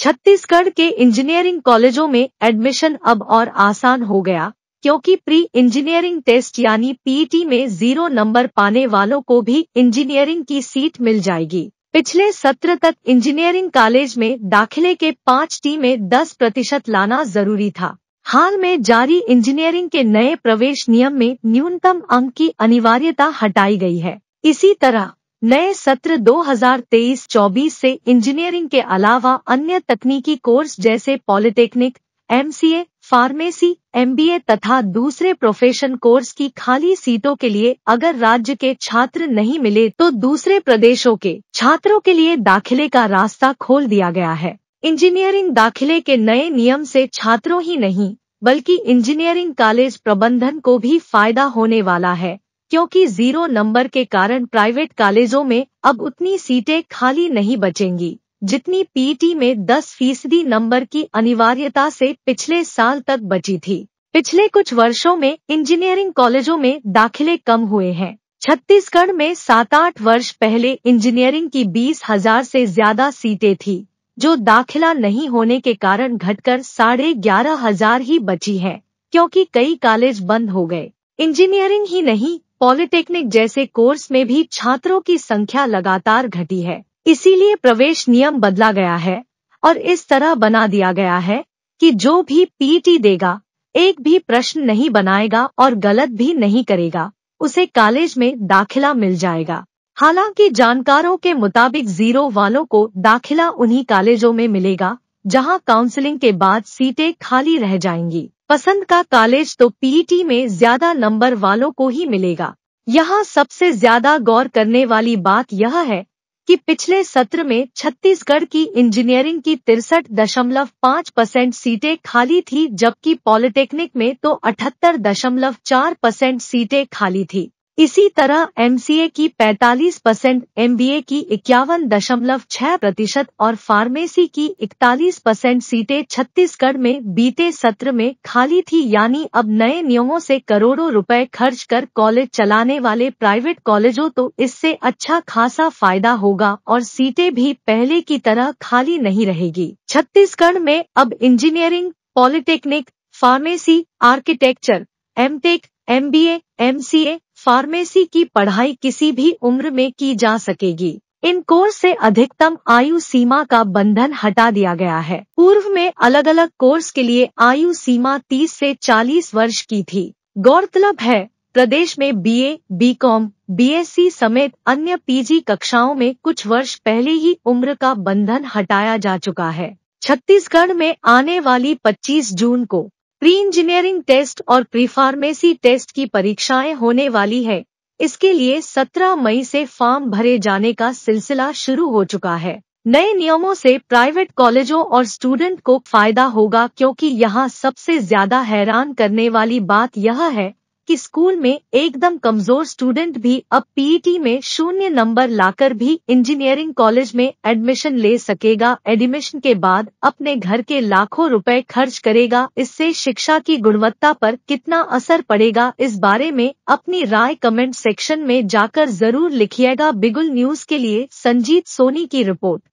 छत्तीसगढ़ के इंजीनियरिंग कॉलेजों में एडमिशन अब और आसान हो गया, क्योंकि प्री इंजीनियरिंग टेस्ट यानी पीईटी में 0 नंबर पाने वालों को भी इंजीनियरिंग की सीट मिल जाएगी। पिछले सत्र तक इंजीनियरिंग कॉलेज में दाखिले के 5T में 10% लाना जरूरी था। हाल में जारी इंजीनियरिंग के नए प्रवेश नियम में न्यूनतम अंक की अनिवार्यता हटाई गई है। इसी तरह नए सत्र 2023-24 से इंजीनियरिंग के अलावा अन्य तकनीकी कोर्स जैसे पॉलिटेक्निक, MCA, फार्मेसी, MBA तथा दूसरे प्रोफेशन कोर्स की खाली सीटों के लिए अगर राज्य के छात्र नहीं मिले तो दूसरे प्रदेशों के छात्रों के लिए दाखिले का रास्ता खोल दिया गया है। इंजीनियरिंग दाखिले के नए नियम से छात्रों ही नहीं बल्कि इंजीनियरिंग कॉलेज प्रबंधन को भी फायदा होने वाला है, क्योंकि 0 नंबर के कारण प्राइवेट कॉलेजों में अब उतनी सीटें खाली नहीं बचेंगी जितनी पीईटी में 10% नंबर की अनिवार्यता से पिछले साल तक बची थी। पिछले कुछ वर्षों में इंजीनियरिंग कॉलेजों में दाखिले कम हुए हैं। छत्तीसगढ़ में 7-8 वर्ष पहले इंजीनियरिंग की 20,000 से ज्यादा सीटें थी, जो दाखिला नहीं होने के कारण घटकर 11,500 ही बची है, क्योंकि कई कॉलेज बंद हो गए। इंजीनियरिंग ही नहीं, पॉलिटेक्निक जैसे कोर्स में भी छात्रों की संख्या लगातार घटी है। इसीलिए प्रवेश नियम बदला गया है और इस तरह बना दिया गया है कि जो भी पीईटी देगा, एक भी प्रश्न नहीं बनाएगा और गलत भी नहीं करेगा, उसे कॉलेज में दाखिला मिल जाएगा। हालांकि जानकारों के मुताबिक 0 वालों को दाखिला उन्हीं कॉलेजों में मिलेगा जहां काउंसलिंग के बाद सीटें खाली रह जाएंगी। पसंद का कॉलेज तो पीईटी में ज्यादा नंबर वालों को ही मिलेगा। यहाँ सबसे ज्यादा गौर करने वाली बात यह है कि पिछले सत्र में छत्तीसगढ़ की इंजीनियरिंग की 63.5% सीटें खाली थी, जबकि पॉलिटेक्निक में तो 78.4% सीटें खाली थी। इसी तरह MCA की 45%, MBA की 51.6% और फार्मेसी की 41% सीटें छत्तीसगढ़ में बीते सत्र में खाली थी। यानी अब नए नियमों से करोड़ों रुपए खर्च कर कॉलेज चलाने वाले प्राइवेट कॉलेजों तो इससे अच्छा खासा फायदा होगा और सीटें भी पहले की तरह खाली नहीं रहेगी। छत्तीसगढ़ में अब engineering, polytechnic, pharmacy, architecture, MTech, MBA, MCA, pharmacy की पढ़ाई किसी भी उम्र में की जा सकेगी। इन कोर्स से अधिकतम आयु सीमा का बंधन हटा दिया गया है। पूर्व में अलग अलग कोर्स के लिए आयु सीमा 30 से 40 वर्ष की थी। गौरतलब है, प्रदेश में BA, BCom, BSc समेत अन्य PG कक्षाओं में कुछ वर्ष पहले ही उम्र का बंधन हटाया जा चुका है। छत्तीसगढ़ में आने वाली 25 जून को प्री इंजीनियरिंग टेस्ट और प्री फार्मेसी टेस्ट की परीक्षाएं होने वाली है। इसके लिए 17 मई से फॉर्म भरे जाने का सिलसिला शुरू हो चुका है। नए नियमों से प्राइवेट कॉलेजों और स्टूडेंट को फायदा होगा, क्योंकि यहाँ सबसे ज्यादा हैरान करने वाली बात यह है कि स्कूल में एकदम कमजोर स्टूडेंट भी अब पीईटी में 0 नंबर लाकर भी इंजीनियरिंग कॉलेज में एडमिशन ले सकेगा। एडमिशन के बाद अपने घर के लाखों रुपए खर्च करेगा। इससे शिक्षा की गुणवत्ता पर कितना असर पड़ेगा, इस बारे में अपनी राय कमेंट सेक्शन में जाकर जरूर लिखिएगा। बिगुल न्यूज के लिए संजीत सोनी की रिपोर्ट।